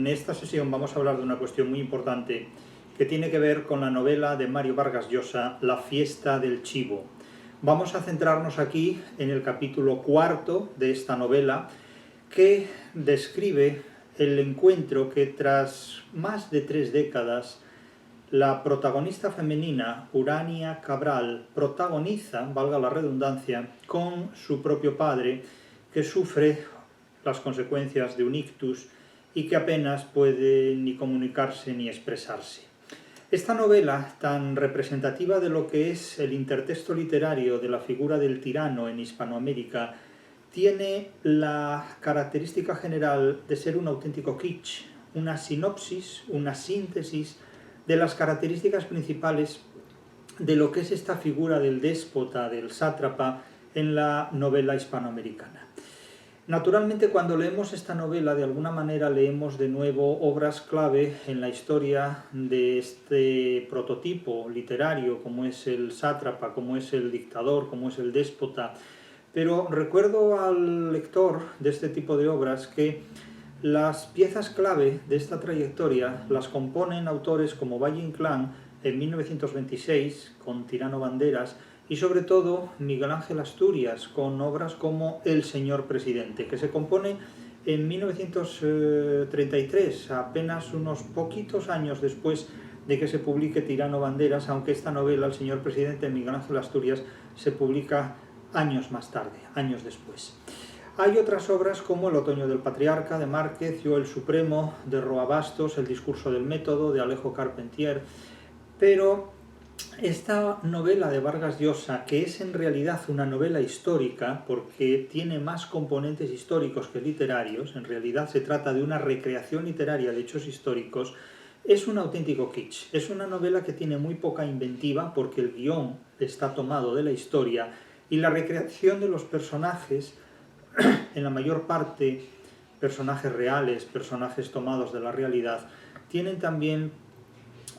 En esta sesión vamos a hablar de una cuestión muy importante que tiene que ver con la novela de Mario Vargas Llosa, La fiesta del chivo. Vamos a centrarnos aquí en el capítulo cuarto de esta novela, que describe el encuentro que tras más de 3 décadas la protagonista femenina, Urania Cabral, protagoniza, valga la redundancia, con su propio padre, que sufre las consecuencias de un ictus y que apenas puede ni comunicarse ni expresarse. Esta novela, tan representativa de lo que es el intertexto literario de la figura del tirano en Hispanoamérica, tiene la característica general de ser un auténtico kitsch, una sinopsis, una síntesis de las características principales de lo que es esta figura del déspota, del sátrapa, en la novela hispanoamericana. Naturalmente, cuando leemos esta novela, de alguna manera leemos de nuevo obras clave en la historia de este prototipo literario, como es el sátrapa, como es el dictador, como es el déspota. Pero recuerdo al lector de este tipo de obras que las piezas clave de esta trayectoria las componen autores como Valle Inclán en 1926, con Tirano Banderas, y sobre todo Miguel Ángel Asturias, con obras como El señor presidente, que se compone en 1933, apenas unos poquitos años después de que se publique Tirano Banderas, aunque esta novela, El señor presidente de Miguel Ángel Asturias, se publica años más tarde, años después. Hay otras obras como El otoño del patriarca, de Márquez, o El supremo, de Roa Bastos, El discurso del método, de Alejo Carpentier, pero esta novela de Vargas Llosa, que es en realidad una novela histórica, porque tiene más componentes históricos que literarios, en realidad se trata de una recreación literaria de hechos históricos, es un auténtico kitsch. Es una novela que tiene muy poca inventiva, porque el guión está tomado de la historia, y la recreación de los personajes, en la mayor parte personajes reales, personajes tomados de la realidad, tienen también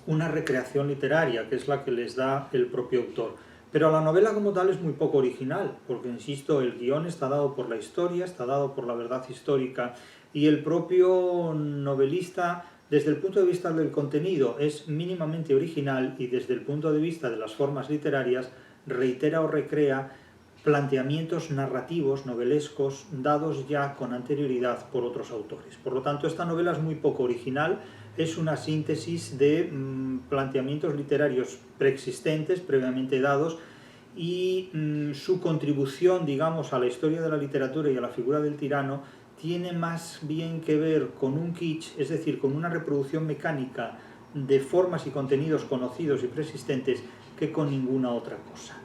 una recreación literaria, que es la que les da el propio autor. Pero la novela como tal es muy poco original, porque, insisto, el guión está dado por la historia, está dado por la verdad histórica, y el propio novelista, desde el punto de vista del contenido, es mínimamente original, y desde el punto de vista de las formas literarias, reitera o recrea planteamientos narrativos, novelescos, dados ya con anterioridad por otros autores. Por lo tanto, esta novela es muy poco original, es una síntesis de planteamientos literarios preexistentes, previamente dados, y su contribución, digamos, a la historia de la literatura y a la figura del tirano tiene más bien que ver con un kitsch, es decir, con una reproducción mecánica de formas y contenidos conocidos y preexistentes, que con ninguna otra cosa.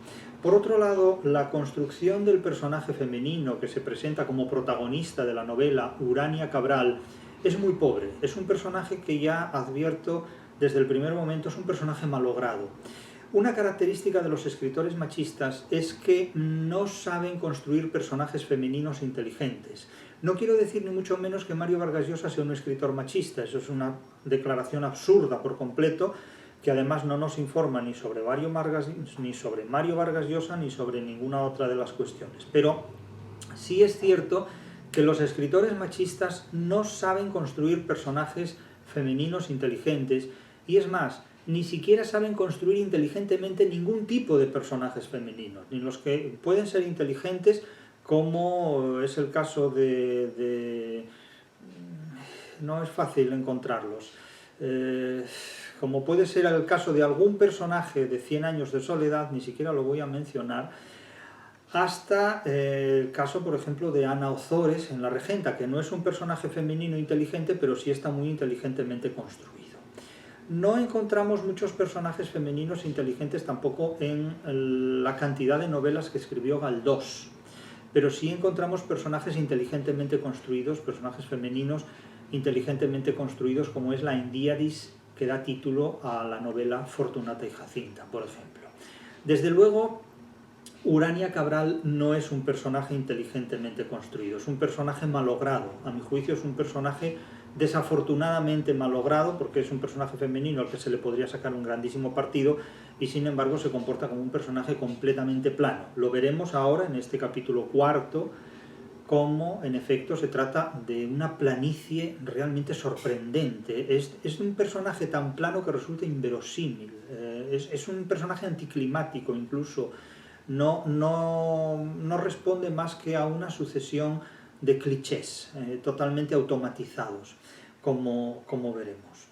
Por otro lado, la construcción del personaje femenino que se presenta como protagonista de la novela, Urania Cabral, es muy pobre. Es un personaje que ya advierto desde el primer momento, es un personaje malogrado. Una característica de los escritores machistas es que no saben construir personajes femeninos inteligentes. No quiero decir ni mucho menos que Mario Vargas Llosa sea un escritor machista, eso es una declaración absurda por completo, que además no nos informa ni sobre Mario Vargas Llosa ni sobre ninguna otra de las cuestiones. Pero sí es cierto que los escritores machistas no saben construir personajes femeninos inteligentes, y es más, ni siquiera saben construir inteligentemente ningún tipo de personajes femeninos, ni los que pueden ser inteligentes, como es el caso no es fácil encontrarlos. Como puede ser el caso de algún personaje de 100 años de soledad, ni siquiera lo voy a mencionar, hasta el caso, por ejemplo, de Ana Ozores en La Regenta, que no es un personaje femenino inteligente, pero sí está muy inteligentemente construido. No encontramos muchos personajes femeninos inteligentes tampoco en la cantidad de novelas que escribió Galdós, pero sí encontramos personajes inteligentemente construidos, personajes femeninos inteligentemente construidos, como es la Indiadis, que da título a la novela Fortunata y Jacinta, por ejemplo. Desde luego, Urania Cabral no es un personaje inteligentemente construido, es un personaje malogrado. A mi juicio es un personaje desafortunadamente malogrado, porque es un personaje femenino al que se le podría sacar un grandísimo partido, y sin embargo se comporta como un personaje completamente plano. Lo veremos ahora en este capítulo cuarto, cómo en efecto se trata de una planicie realmente sorprendente. Es un personaje tan plano que resulta inverosímil, es un personaje anticlimático incluso, no responde más que a una sucesión de clichés totalmente automatizados, como veremos.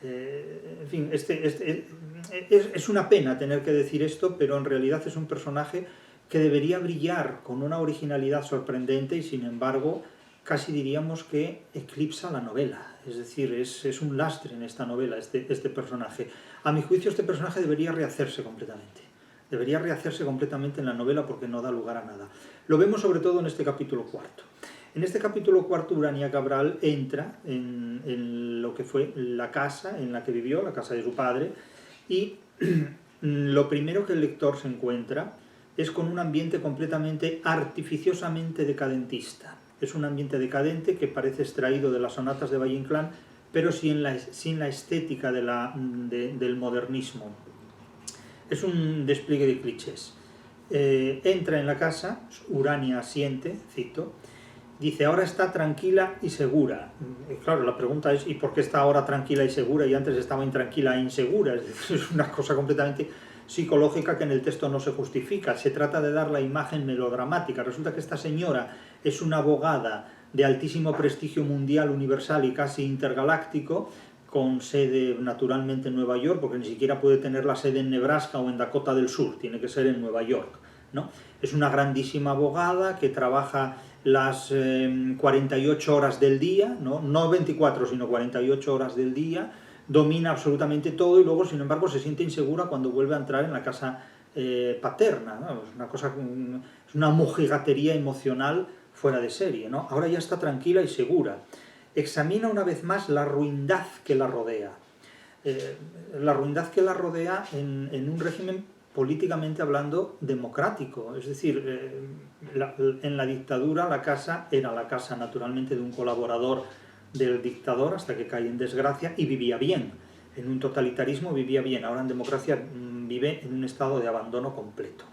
En fin, es una pena tener que decir esto, pero en realidad es un personaje que debería brillar con una originalidad sorprendente y sin embargo casi diríamos que eclipsa la novela. Es decir, es un lastre en esta novela este personaje. A mi juicio este personaje debería rehacerse completamente. Debería rehacerse completamente en la novela porque no da lugar a nada. Lo vemos sobre todo en este capítulo cuarto. En este capítulo cuarto Urania Cabral entra en lo que fue la casa en la que vivió, la casa de su padre, y lo primero que el lector se encuentra es con un ambiente completamente artificiosamente decadentista. Es un ambiente decadente que parece extraído de las sonatas de Valle Inclán, pero sin la estética del modernismo. Es un despliegue de clichés. Entra en la casa, Urania asiente, cito, dice, ahora está tranquila y segura. Claro, la pregunta es, ¿y por qué está ahora tranquila y segura y antes estaba intranquila e insegura? Es decir, es una cosa completamente psicológica que en el texto no se justifica. Se trata de dar la imagen melodramática. Resulta que esta señora es una abogada de altísimo prestigio mundial, universal y casi intergaláctico, con sede naturalmente en Nueva York, porque ni siquiera puede tener la sede en Nebraska o en Dakota del Sur, tiene que ser en Nueva York, ¿no? Es una grandísima abogada que trabaja las 48 horas del día, no 24, sino 48 horas del día, domina absolutamente todo y luego, sin embargo, se siente insegura cuando vuelve a entrar en la casa paterna, ¿no? Es una mojigatería emocional fuera de serie, ¿no? Ahora ya está tranquila y segura. Examina una vez más la ruindad que la rodea. La ruindad que la rodea en un régimen políticamente hablando democrático, es decir, en la dictadura la casa era la casa naturalmente de un colaborador del dictador hasta que cae en desgracia y vivía bien. En un totalitarismo vivía bien, ahora en democracia vive en un estado de abandono completo.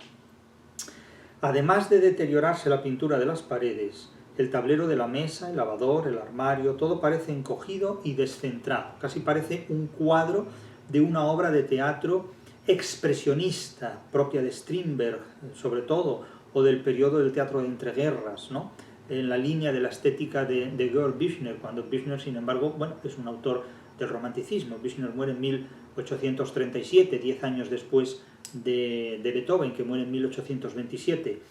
Además de deteriorarse la pintura de las paredes, el tablero de la mesa, el lavador, el armario, todo parece encogido y descentrado. Casi parece un cuadro de una obra de teatro expresionista, propia de Strindberg, sobre todo, o del periodo del teatro de entreguerras, ¿no? En la línea de la estética de Georg Büchner, cuando Büchner, sin embargo, bueno, es un autor del romanticismo. Büchner muere en 1837, 10 años después de Beethoven, que muere en 1827.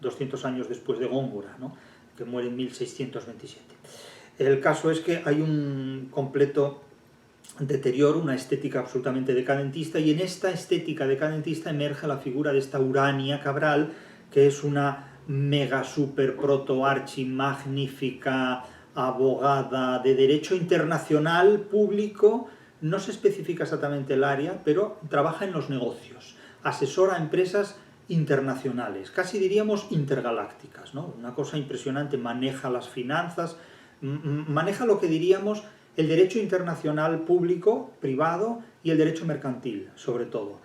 200 años después de Góngora, ¿no? Que muere en 1627. El caso es que hay un completo deterioro, una estética absolutamente decadentista, y en esta estética decadentista emerge la figura de esta Urania Cabral, que es una mega super proto archi magnífica abogada de derecho internacional público, no se especifica exactamente el área, pero trabaja en los negocios, asesora a empresas internacionales, casi diríamos intergalácticas, ¿no? Una cosa impresionante, maneja las finanzas, maneja lo que diríamos el derecho internacional público, privado y el derecho mercantil, sobre todo.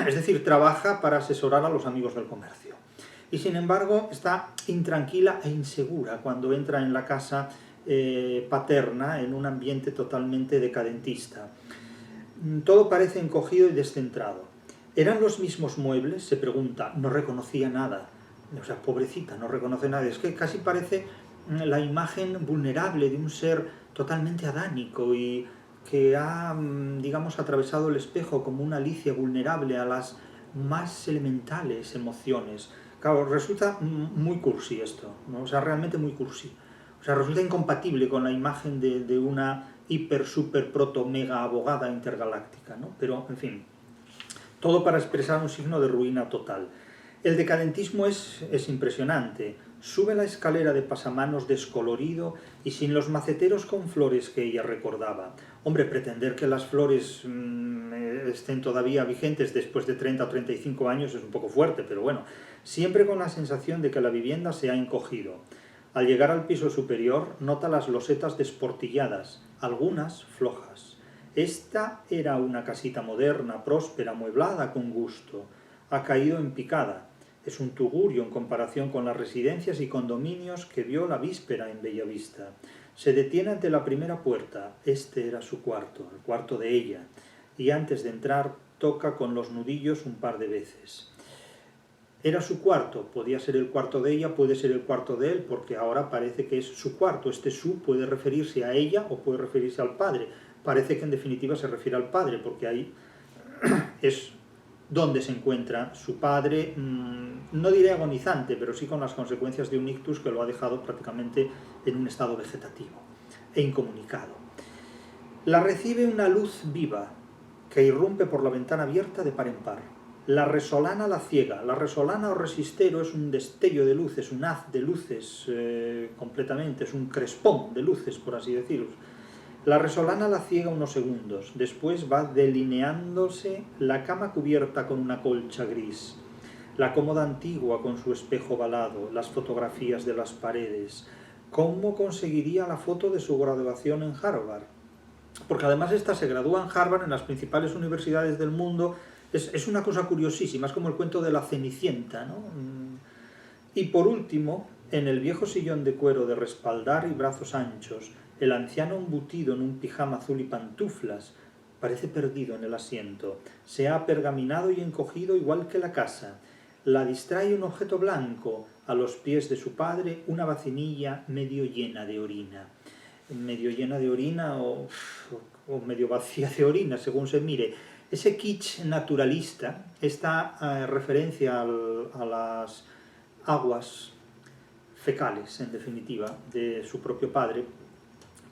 Es decir, trabaja para asesorar a los amigos del comercio. Y sin embargo está intranquila e insegura cuando entra en la casa paterna en un ambiente totalmente decadentista. Todo parece encogido y descentrado. ¿Eran los mismos muebles? Se pregunta. No reconocía nada. O sea, pobrecita, no reconoce nada. Es que casi parece la imagen vulnerable de un ser totalmente adánico y que ha, digamos, atravesado el espejo como una Alicia vulnerable a las más elementales emociones. Claro, resulta muy cursi esto, ¿no? O sea, realmente muy cursi. O sea, resulta incompatible con la imagen de una hiper, super, proto, mega abogada intergaláctica, ¿no? Pero, en fin, todo para expresar un signo de ruina total. El decadentismo es impresionante. Sube la escalera de pasamanos descolorido y sin los maceteros con flores que ella recordaba. Hombre, pretender que las flores estén todavía vigentes después de 30 o 35 años es un poco fuerte, pero bueno, siempre con la sensación de que la vivienda se ha encogido. Al llegar al piso superior, nota las losetas desportilladas, algunas flojas. Esta era una casita moderna, próspera, amueblada con gusto. Ha caído en picada. Es un tugurio en comparación con las residencias y condominios que vio la víspera en Bellavista. Se detiene ante la primera puerta. Este era su cuarto, el cuarto de ella, y antes de entrar toca con los nudillos un par de veces. Era su cuarto, podía ser el cuarto de ella, puede ser el cuarto de él, porque ahora parece que es su cuarto. Este su puede referirse a ella o puede referirse al padre. Parece que en definitiva se refiere al padre, porque ahí es donde se encuentra su padre, no diré agonizante, pero sí con las consecuencias de un ictus que lo ha dejado prácticamente en un estado vegetativo e incomunicado. La recibe una luz viva que irrumpe por la ventana abierta de par en par. La resolana la ciega. La resolana o resistero es un destello de luz, es un haz de luces completamente, es un crespón de luces, por así decirlo. La resolana la ciega unos segundos, después va delineándose la cama cubierta con una colcha gris, la cómoda antigua con su espejo ovalado, las fotografías de las paredes. ¿Cómo conseguiría la foto de su graduación en Harvard? Porque además esta se gradúa en Harvard, en las principales universidades del mundo. Es una cosa curiosísima, es como el cuento de la Cenicienta, ¿no? Y por último, en el viejo sillón de cuero de respaldar y brazos anchos, el anciano embutido en un pijama azul y pantuflas parece perdido en el asiento. Se ha pergaminado y encogido igual que la casa. La distrae un objeto blanco. A los pies de su padre una vacinilla medio llena de orina. Medio llena de orina o medio vacía de orina, según se mire. Ese kitsch naturalista, esta referencia a las aguas fecales, en definitiva, de su propio padre,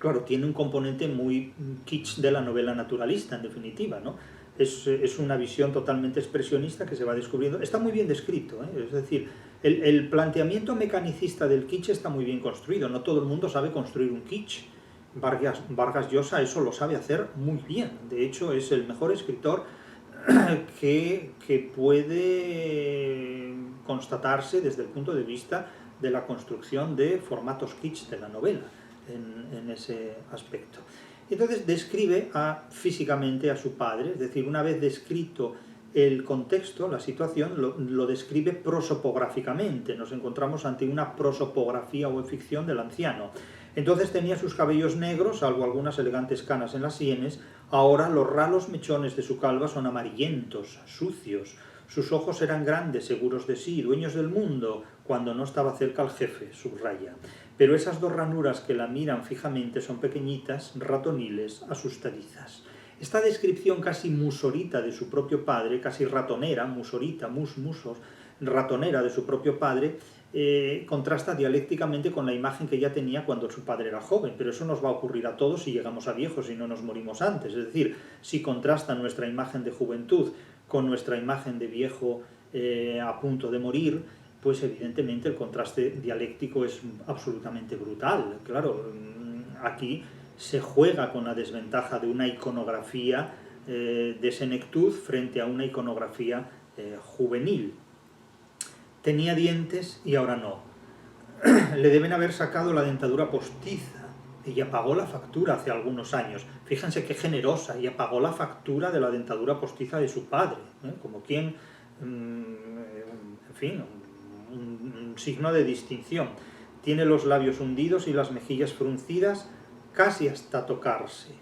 claro, tiene un componente muy kitsch de la novela naturalista, en definitiva, ¿no? Es una visión totalmente expresionista que se va descubriendo. Está muy bien descrito, ¿eh? Es decir, el planteamiento mecanicista del kitsch está muy bien construido. No todo el mundo sabe construir un kitsch. Vargas Llosa eso lo sabe hacer muy bien. De hecho, es el mejor escritor que puede constatarse desde el punto de vista de la construcción de formatos kitsch de la novela en ese aspecto. Entonces describe físicamente a su padre, es decir, una vez descrito el contexto, la situación, lo describe prosopográficamente. Nos encontramos ante una prosopografía o ficción del anciano. Entonces tenía sus cabellos negros, salvo algunas elegantes canas en las sienes. Ahora los ralos mechones de su calva son amarillentos, sucios. Sus ojos eran grandes, seguros de sí, dueños del mundo, cuando no estaba cerca el jefe, subraya. Pero esas dos ranuras que la miran fijamente son pequeñitas, ratoniles, asustadizas. Esta descripción casi musorita de su propio padre, casi ratonera, musorita, musos, ratonera de su propio padre, contrasta dialécticamente con la imagen que ya tenía cuando su padre era joven, pero eso nos va a ocurrir a todos si llegamos a viejos y no nos morimos antes. Es decir, si contrasta nuestra imagen de juventud con nuestra imagen de viejo a punto de morir, pues evidentemente el contraste dialéctico es absolutamente brutal. Claro, aquí se juega con la desventaja de una iconografía de senectud frente a una iconografía juvenil. Tenía dientes y ahora no. Le deben haber sacado la dentadura postiza. Ella pagó la factura hace algunos años. Fíjense qué generosa. Ella pagó la factura de la dentadura postiza de su padre. Como quien, en fin, un signo de distinción. Tiene los labios hundidos y las mejillas fruncidas casi hasta tocarse.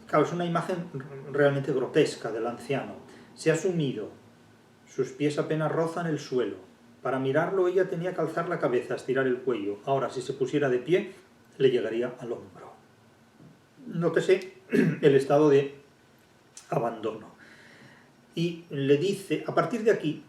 Claro, es una imagen realmente grotesca del anciano. Se ha sumido. Sus pies apenas rozan el suelo. Para mirarlo ella tenía que alzar la cabeza, estirar el cuello. Ahora, si se pusiera de pie, le llegaría al hombro. Nótese el estado de abandono. Y le dice, a partir de aquí,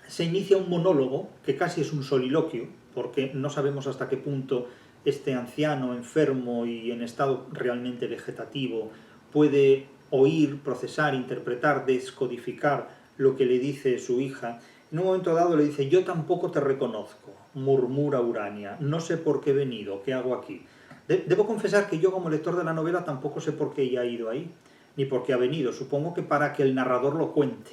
se inicia un monólogo, que casi es un soliloquio, porque no sabemos hasta qué punto este anciano enfermo y en estado realmente vegetativo puede oír, procesar, interpretar, descodificar lo que le dice su hija. En un momento dado le dice, yo tampoco te reconozco, murmura Urania, no sé por qué he venido, ¿qué hago aquí? Debo confesar que yo como lector de la novela tampoco sé por qué ella ha ido ahí, ni por qué ha venido, supongo que para que el narrador lo cuente,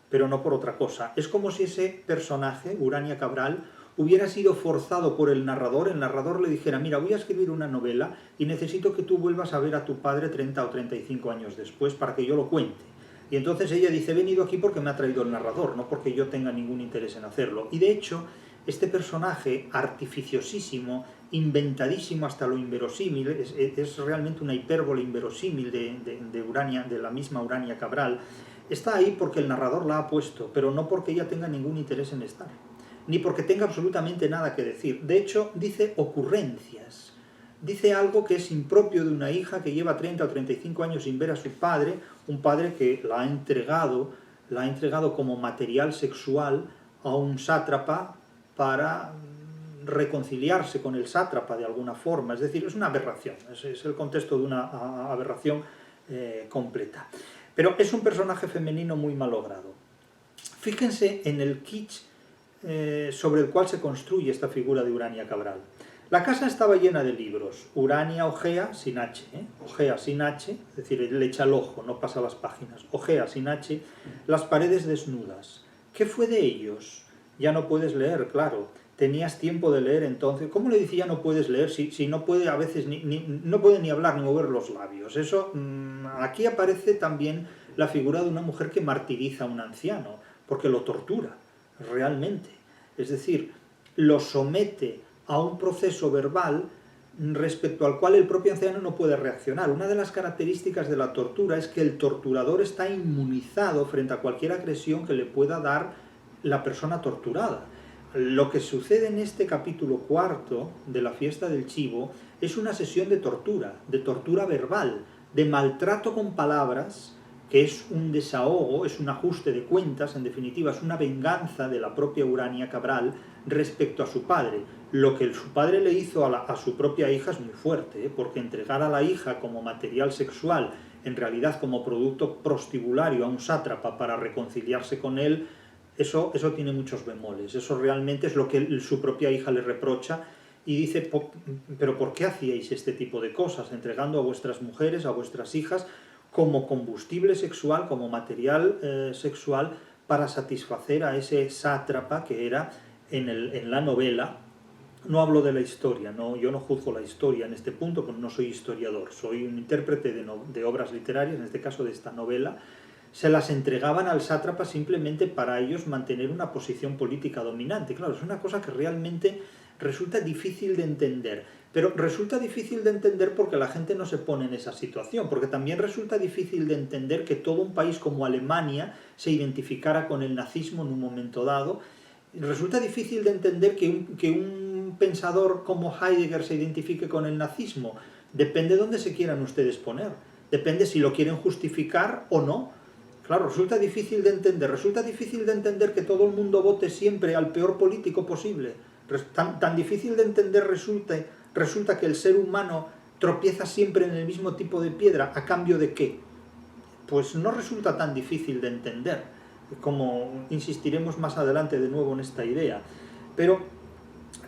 pero no por otra cosa. Es como si ese personaje, Urania Cabral, hubiera sido forzado por el narrador le dijera, mira, voy a escribir una novela y necesito que tú vuelvas a ver a tu padre 30 o 35 años después para que yo lo cuente. Y entonces ella dice, he venido aquí porque me ha traído el narrador, no porque yo tenga ningún interés en hacerlo. Y de hecho, este personaje artificiosísimo, inventadísimo hasta lo inverosímil, es realmente una hipérbole inverosímil de Urania, de la misma Urania Cabral, está ahí porque el narrador la ha puesto, pero no porque ella tenga ningún interés en estar, ni porque tenga absolutamente nada que decir. De hecho, dice ocurrencias, dice algo que es impropio de una hija que lleva 30 o 35 años sin ver a su padre, un padre que la ha entregado como material sexual a un sátrapa para reconciliarse con el sátrapa de alguna forma. Es decir, es una aberración, es el contexto de una aberración completa. Pero es un personaje femenino muy malogrado. Fíjense en el kitsch sobre el cual se construye esta figura de Urania Cabral. La casa estaba llena de libros. Urania ojea sin H, ojea sin H, es decir, le echa el ojo, no pasa las páginas. Ojea sin H, las paredes desnudas. ¿Qué fue de ellos? Ya no puedes leer, claro. Tenías tiempo de leer entonces. ¿Cómo le decía no puedes leer si no puede a veces no puede ni hablar ni mover los labios? Eso, aquí aparece también la figura de una mujer que martiriza a un anciano, porque lo tortura, realmente. Es decir, lo somete a un proceso verbal respecto al cual el propio anciano no puede reaccionar. Una de las características de la tortura es que el torturador está inmunizado frente a cualquier agresión que le pueda dar la persona torturada. Lo que sucede en este capítulo 4 de la fiesta del chivo es una sesión de tortura verbal, de maltrato con palabras, que es un desahogo, es un ajuste de cuentas, en definitiva es una venganza de la propia Urania Cabral respecto a su padre. Lo que su padre le hizo a su propia hija es muy fuerte, porque entregar a la hija como material sexual, en realidad como producto prostibulario a un sátrapa para reconciliarse con él, eso tiene muchos bemoles. Eso realmente es lo que su propia hija le reprocha y dice, pero ¿por qué hacíais este tipo de cosas? Entregando a vuestras mujeres, a vuestras hijas, como combustible sexual, como material sexual, para satisfacer a ese sátrapa que era en la novela. No hablo de la historia, yo no juzgo la historia en este punto, porque no soy historiador, soy un intérprete de obras literarias, en este caso de esta novela. Se las entregaban al sátrapa simplemente para ellos mantener una posición política dominante. Claro, es una cosa que realmente resulta difícil de entender, pero resulta difícil de entender porque la gente no se pone en esa situación, porque también resulta difícil de entender que todo un país como Alemania se identificara con el nazismo en un momento dado. Resulta difícil de entender que un pensador como Heidegger se identifique con el nazismo. Depende de dónde se quieran ustedes poner, depende si lo quieren justificar o no. Claro, resulta difícil de entender que todo el mundo vote siempre al peor político posible. Tan difícil de entender resulta que el ser humano tropieza siempre en el mismo tipo de piedra. ¿A cambio de qué? Pues no resulta tan difícil de entender, como insistiremos más adelante de nuevo en esta idea. Pero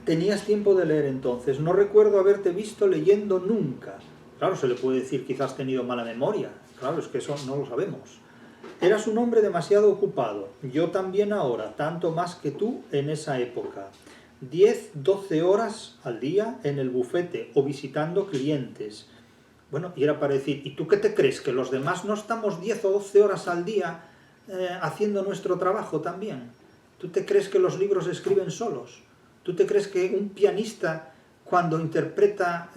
tenías tiempo de leer entonces. No recuerdo haberte visto leyendo nunca. Claro, se le puede decir quizás has tenido mala memoria. Claro, es que eso no lo sabemos. Eras un hombre demasiado ocupado, yo también ahora, tanto más que tú en esa época. 10, 12 horas al día en el bufete o visitando clientes. Bueno, y era para decir, ¿y tú qué te crees? ¿Que los demás no estamos 10 o 12 horas al día haciendo nuestro trabajo también? ¿Tú te crees que los libros se escriben solos? ¿Tú te crees que un pianista cuando interpreta,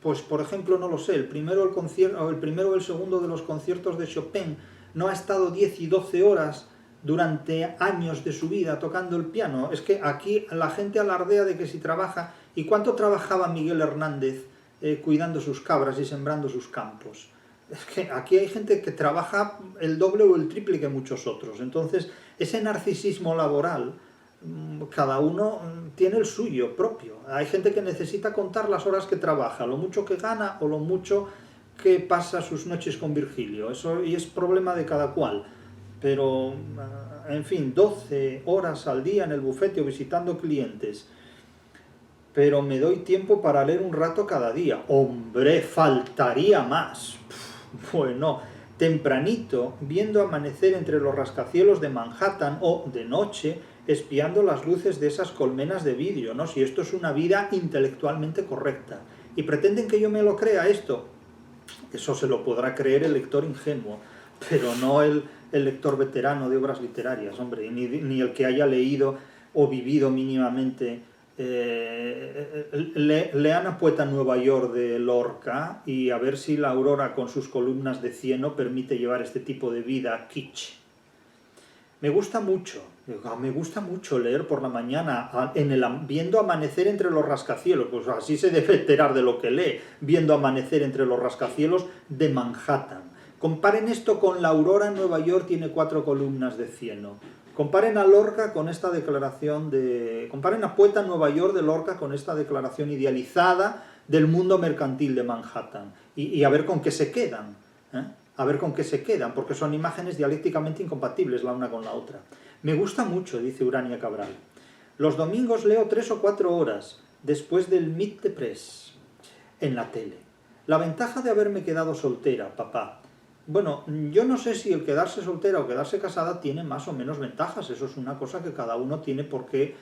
pues por ejemplo, no lo sé, el primero o el segundo de los conciertos de Chopin, no ha estado 10 y 12 horas durante años de su vida tocando el piano? Es que aquí la gente alardea de que si trabaja... ¿Y cuánto trabajaba Miguel Hernández cuidando sus cabras y sembrando sus campos? Es que aquí hay gente que trabaja el doble o el triple que muchos otros. Entonces, ese narcisismo laboral, cada uno tiene el suyo propio. Hay gente que necesita contar las horas que trabaja, lo mucho que gana o lo mucho que pasa sus noches con Virgilio. Eso y es problema de cada cual. Pero, en fin, 12 horas al día en el bufete o visitando clientes. Pero me doy tiempo para leer un rato cada día. ¡Hombre, faltaría más! Bueno, tempranito, viendo amanecer entre los rascacielos de Manhattan o, de noche, espiando las luces de esas colmenas de vidrio, ¿no? Si esto es una vida intelectualmente correcta. ¿Y pretenden que yo me lo crea esto? Eso se lo podrá creer el lector ingenuo. pero no el lector veterano de obras literarias, hombre, ni el que haya leído o vivido mínimamente. Lean a Poeta Nueva York de Lorca y a ver si la aurora con sus columnas de cieno permite llevar este tipo de vida kitsch. Me gusta mucho leer por la mañana viendo amanecer entre los rascacielos, pues así se debe enterar de lo que lee, viendo amanecer entre los rascacielos de Manhattan. Comparen esto con la aurora en Nueva York, tiene 4 columnas de cieno. Comparen a Lorca con esta declaración comparen a Poeta Nueva York de Lorca con esta declaración idealizada del mundo mercantil de Manhattan. Y a ver con qué se quedan, a ver con qué se quedan, porque son imágenes dialécticamente incompatibles la una con la otra. Me gusta mucho, dice Urania Cabral. Los domingos leo 3 o 4 horas, después del Meet the Press, en la tele. La ventaja de haberme quedado soltera, papá. Bueno, yo no sé si el quedarse soltera o quedarse casada tiene más o menos ventajas. Eso es una cosa que cada uno tiene por qué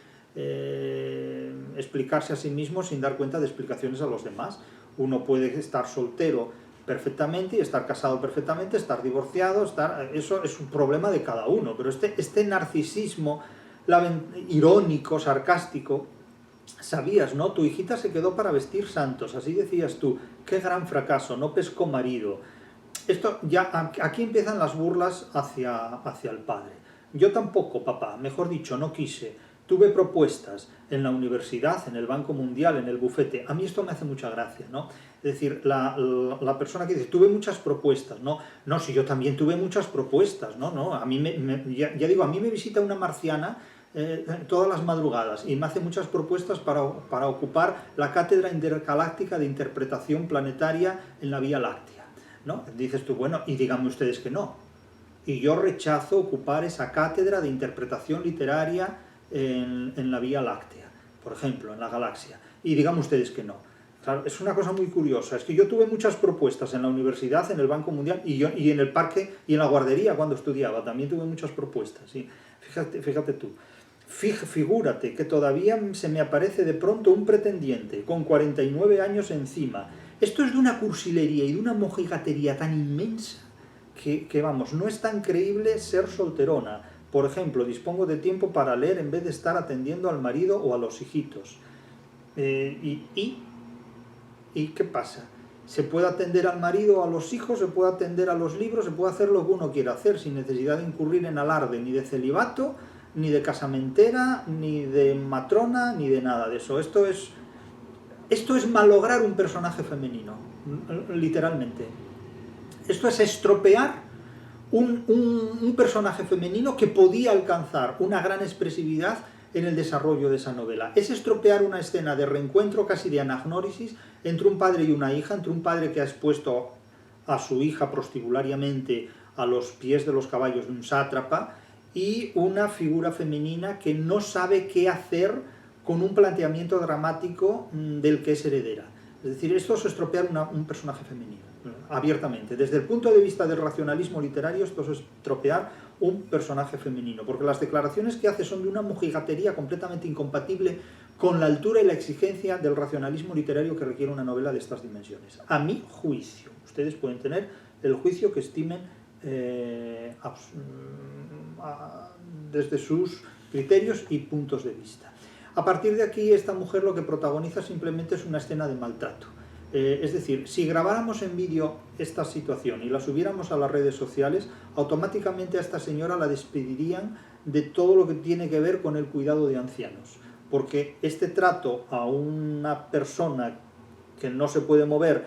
explicarse a sí mismo sin dar cuenta de explicaciones a los demás. Uno puede estar soltero perfectamente y estar casado perfectamente, estar divorciado, eso es un problema de cada uno. Pero este narcisismo irónico, sarcástico, sabías, ¿no? Tu hijita se quedó para vestir santos, así decías tú. Qué gran fracaso, no pescó marido. Esto ya, aquí empiezan las burlas hacia el padre. Yo tampoco, papá, mejor dicho, no quise. Tuve propuestas en la universidad, en el Banco Mundial, en el bufete. A mí esto me hace mucha gracia, ¿no? Es decir, la persona que dice, tuve muchas propuestas, ¿no? No, si yo también tuve muchas propuestas, ¿no? A mí ya digo, a mí me visita una marciana todas las madrugadas y me hace muchas propuestas para ocupar la cátedra intergaláctica de interpretación planetaria en la Vía Láctea. ¿No? Dices tú, bueno, y díganme ustedes que no. Y yo rechazo ocupar esa cátedra de interpretación literaria en la Vía Láctea, por ejemplo, en la galaxia. Y díganme ustedes que no. Claro, es una cosa muy curiosa. Es que yo tuve muchas propuestas en la universidad, en el Banco Mundial, y en el parque y en la guardería cuando estudiaba. También tuve muchas propuestas. ¿Sí? Fíjate tú. Figúrate que todavía se me aparece de pronto un pretendiente con 49 años encima. Esto es de una cursilería y de una mojigatería tan inmensa que vamos, no es tan creíble ser solterona. Por ejemplo, dispongo de tiempo para leer en vez de estar atendiendo al marido o a los hijitos. ¿Y qué pasa? Se puede atender al marido o a los hijos, se puede atender a los libros, se puede hacer lo que uno quiera hacer sin necesidad de incurrir en alarde ni de celibato, ni de casamentera, ni de matrona, ni de nada de eso. Esto es malograr un personaje femenino, literalmente. Esto es estropear un personaje femenino que podía alcanzar una gran expresividad en el desarrollo de esa novela. Es estropear una escena de reencuentro, casi de anagnórisis, entre un padre y una hija, entre un padre que ha expuesto a su hija prostibulariamente a los pies de los caballos de un sátrapa, y una figura femenina que no sabe qué hacer con un planteamiento dramático del que es heredera. Es decir, esto es estropear un personaje femenino, abiertamente. Desde el punto de vista del racionalismo literario, esto es estropear un personaje femenino, porque las declaraciones que hace son de una mojigatería completamente incompatible con la altura y la exigencia del racionalismo literario que requiere una novela de estas dimensiones. A mi juicio. Ustedes pueden tener el juicio que estimen desde sus criterios y puntos de vista. A partir de aquí, esta mujer lo que protagoniza simplemente es una escena de maltrato. Es decir, si grabáramos en vídeo esta situación y la subiéramos a las redes sociales, automáticamente a esta señora la despedirían de todo lo que tiene que ver con el cuidado de ancianos. Porque este trato a una persona que no se puede mover,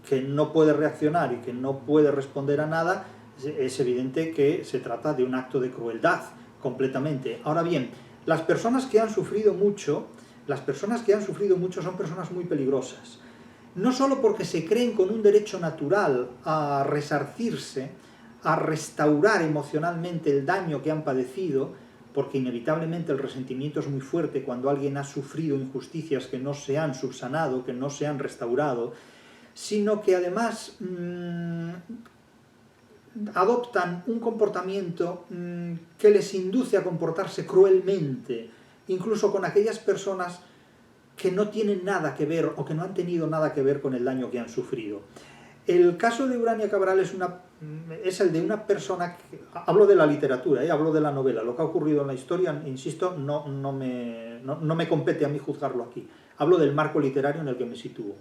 que no puede reaccionar y que no puede responder a nada, es evidente que se trata de un acto de crueldad, completamente. Ahora bien, las personas que han sufrido mucho son personas muy peligrosas. No solo porque se creen con un derecho natural a resarcirse, a restaurar emocionalmente el daño que han padecido, porque inevitablemente el resentimiento es muy fuerte cuando alguien ha sufrido injusticias que no se han subsanado, que no se han restaurado, sino que además adoptan un comportamiento que les induce a comportarse cruelmente, incluso con aquellas personas que no tienen nada que ver o que no han tenido nada que ver con el daño que han sufrido. El caso de Urania Cabral es el de una persona, hablo de la literatura, hablo de la novela, lo que ha ocurrido en la historia, insisto, no me compete a mí juzgarlo aquí. Hablo del marco literario en el que me sitúo.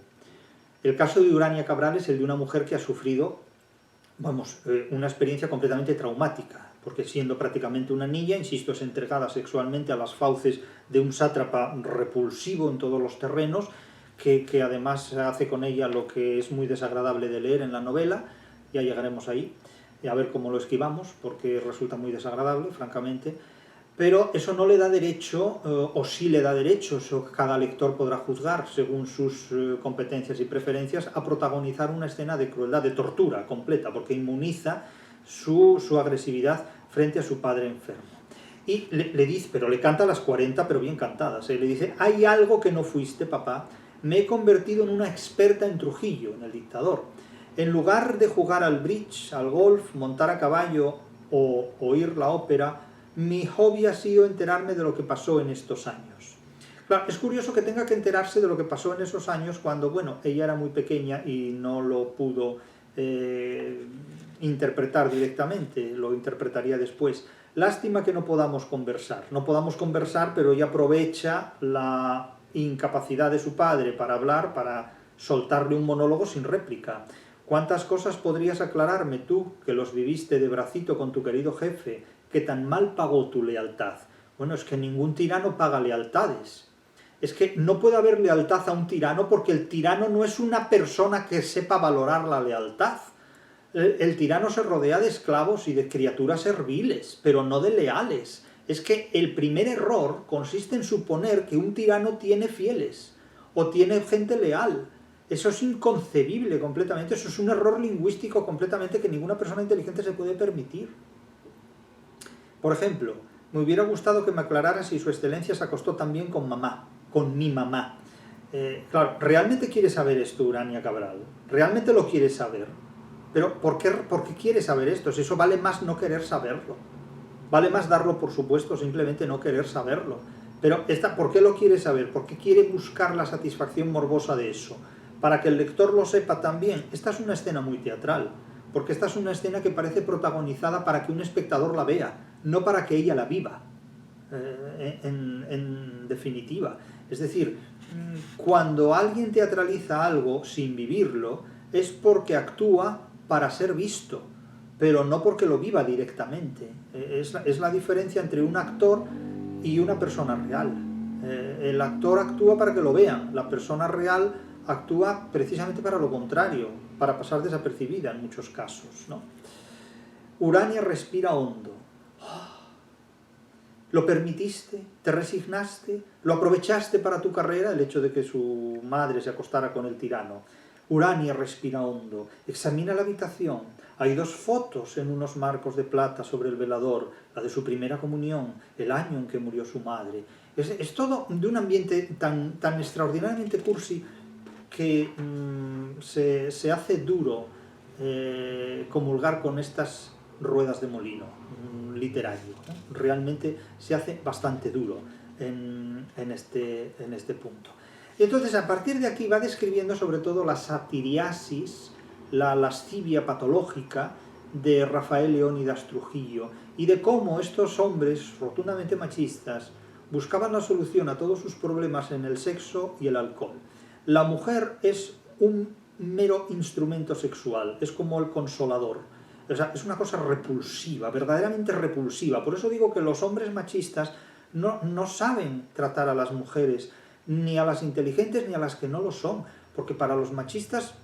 El caso de Urania Cabral es el de una mujer que ha sufrido, una experiencia completamente traumática, porque siendo prácticamente una niña, insisto, es entregada sexualmente a las fauces de un sátrapa repulsivo en todos los terrenos, que además hace con ella lo que es muy desagradable de leer en la novela. Ya llegaremos ahí, y a ver cómo lo esquivamos, porque resulta muy desagradable, francamente. Pero eso no le da derecho, o sí le da derecho, eso cada lector podrá juzgar según sus competencias y preferencias, a protagonizar una escena de crueldad, de tortura completa, porque inmuniza su agresividad frente a su padre enfermo. Y le dice, pero le canta a las 40, pero bien cantadas, le dice: hay algo que no fuiste, papá, me he convertido en una experta en Trujillo, en el dictador. En lugar de jugar al bridge, al golf, montar a caballo o oír la ópera, mi hobby ha sido enterarme de lo que pasó en estos años. Claro, es curioso que tenga que enterarse de lo que pasó en esos años cuando, ella era muy pequeña y no lo pudo interpretar directamente, lo interpretaría después. Lástima que no podamos conversar, pero ella aprovecha la incapacidad de su padre para hablar, para soltarle un monólogo sin réplica. ¿Cuántas cosas podrías aclararme tú, que los viviste de bracito con tu querido jefe, que tan mal pagó tu lealtad? Bueno, es que ningún tirano paga lealtades. Es que no puede haber lealtad a un tirano porque el tirano no es una persona que sepa valorar la lealtad. El tirano se rodea de esclavos y de criaturas serviles, pero no de leales. Es que el primer error consiste en suponer que un tirano tiene fieles o tiene gente leal. Eso es inconcebible completamente, eso es un error lingüístico completamente que ninguna persona inteligente se puede permitir. Por ejemplo, me hubiera gustado que me aclarara si su excelencia se acostó también con mamá, con mi mamá. Claro, ¿realmente quiere saber esto Urania Cabral? ¿Realmente lo quiere saber? Pero ¿por qué quiere saber esto? Si eso vale más no querer saberlo. Vale más darlo por supuesto, simplemente no querer saberlo. Pero ¿por qué lo quiere saber? ¿Por qué quiere buscar la satisfacción morbosa de eso? Para que el lector lo sepa también. Esta es una escena muy teatral, porque esta es una escena que parece protagonizada para que un espectador la vea, no para que ella la viva, en definitiva. Es decir, cuando alguien teatraliza algo sin vivirlo, es porque actúa para ser visto, pero no porque lo viva directamente. Es la diferencia entre un actor y una persona real. El actor actúa para que lo vean, la persona real actúa precisamente para lo contrario, para pasar desapercibida en muchos casos, ¿no? Urania respira hondo. ¿Lo permitiste? ¿Te resignaste? ¿Lo aprovechaste para tu carrera? El hecho de que su madre se acostara con el tirano. Urania respira hondo. Examina la habitación. Hay 2 fotos en unos marcos de plata sobre el velador, la de su primera comunión, el año en que murió su madre. Es todo de un ambiente tan extraordinariamente cursi que se hace duro comulgar con estas ruedas de molino literario, ¿no? Realmente se hace bastante duro en este punto. Y entonces a partir de aquí va describiendo sobre todo la satiriasis, la lascivia patológica de Rafael Leónidas Trujillo y de cómo estos hombres rotundamente machistas buscaban la solución a todos sus problemas en el sexo y el alcohol. La mujer es un mero instrumento sexual, es como el consolador. O sea, es una cosa repulsiva, verdaderamente repulsiva. Por eso digo que los hombres machistas no saben tratar a las mujeres, ni a las inteligentes ni a las que no lo son, porque para los machistas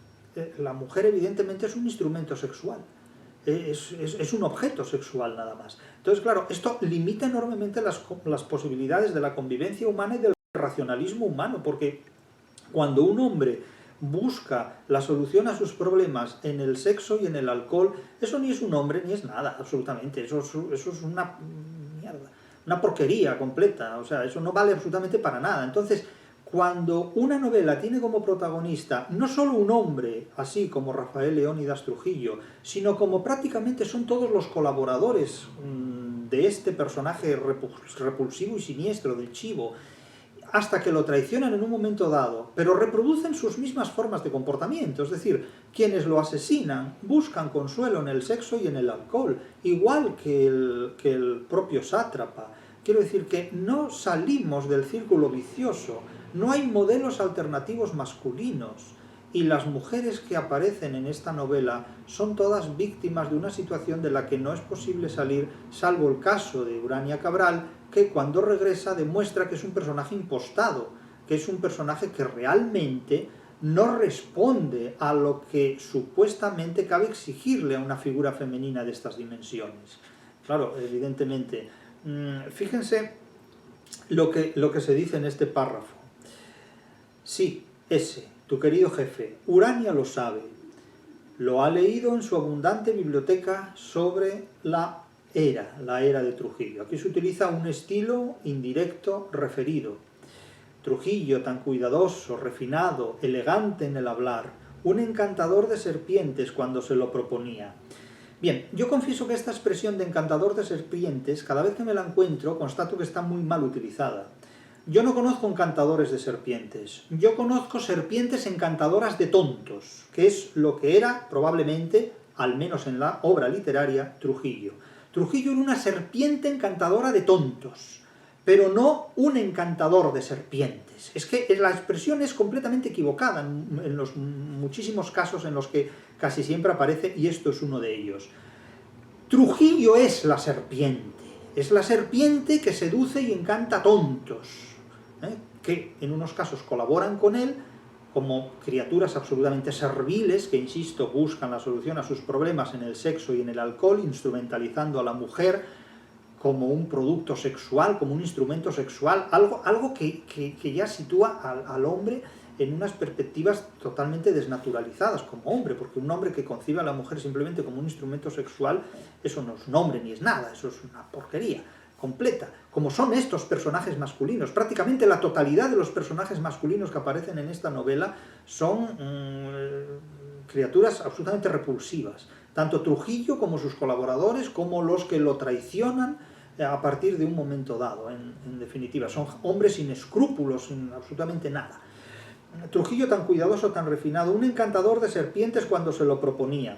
la mujer evidentemente es un instrumento sexual, es un objeto sexual nada más. Entonces, claro, esto limita enormemente las posibilidades de la convivencia humana y del racionalismo humano, porque cuando un hombre busca la solución a sus problemas en el sexo y en el alcohol, eso ni es un hombre ni es nada, absolutamente. Eso es una mierda, una porquería completa, o sea, eso no vale absolutamente para nada. Entonces, cuando una novela tiene como protagonista no solo un hombre, así como Rafael Leónidas Trujillo, sino como prácticamente son todos los colaboradores de este personaje repulsivo y siniestro del Chivo, hasta que lo traicionan en un momento dado, pero reproducen sus mismas formas de comportamiento, es decir, quienes lo asesinan buscan consuelo en el sexo y en el alcohol, igual que el propio sátrapa. Quiero decir que no salimos del círculo vicioso, no hay modelos alternativos masculinos, y las mujeres que aparecen en esta novela son todas víctimas de una situación de la que no es posible salir, salvo el caso de Urania Cabral, que cuando regresa demuestra que es un personaje impostado, que es un personaje que realmente no responde a lo que supuestamente cabe exigirle a una figura femenina de estas dimensiones. Claro, evidentemente. Fíjense lo que se dice en este párrafo. Sí, tu querido jefe, Urania lo sabe. Lo ha leído en su abundante biblioteca sobre la era de Trujillo. Aquí se utiliza un estilo indirecto referido. Trujillo, tan cuidadoso, refinado, elegante en el hablar, un encantador de serpientes cuando se lo proponía. Bien, yo confieso que esta expresión de encantador de serpientes, cada vez que me la encuentro, constato que está muy mal utilizada. Yo no conozco encantadores de serpientes, yo conozco serpientes encantadoras de tontos, que es lo que era, probablemente, al menos en la obra literaria, Trujillo. Trujillo era una serpiente encantadora de tontos, pero no un encantador de serpientes. Es que la expresión es completamente equivocada en los muchísimos casos en los que casi siempre aparece, y esto es uno de ellos. Trujillo es la serpiente que seduce y encanta tontos, que en unos casos colaboran con él como criaturas absolutamente serviles que, insisto, buscan la solución a sus problemas en el sexo y en el alcohol, instrumentalizando a la mujer como un producto sexual, como un instrumento sexual, algo que ya sitúa al hombre en unas perspectivas totalmente desnaturalizadas como hombre, porque un hombre que concibe a la mujer simplemente como un instrumento sexual, eso no es un hombre ni es nada, eso es una porquería completa, como son estos personajes masculinos. Prácticamente la totalidad de los personajes masculinos que aparecen en esta novela son criaturas absolutamente repulsivas, tanto Trujillo como sus colaboradores, como los que lo traicionan a partir de un momento dado, en definitiva. Son hombres sin escrúpulos, sin absolutamente nada. Trujillo, tan cuidadoso, tan refinado, un encantador de serpientes cuando se lo proponía.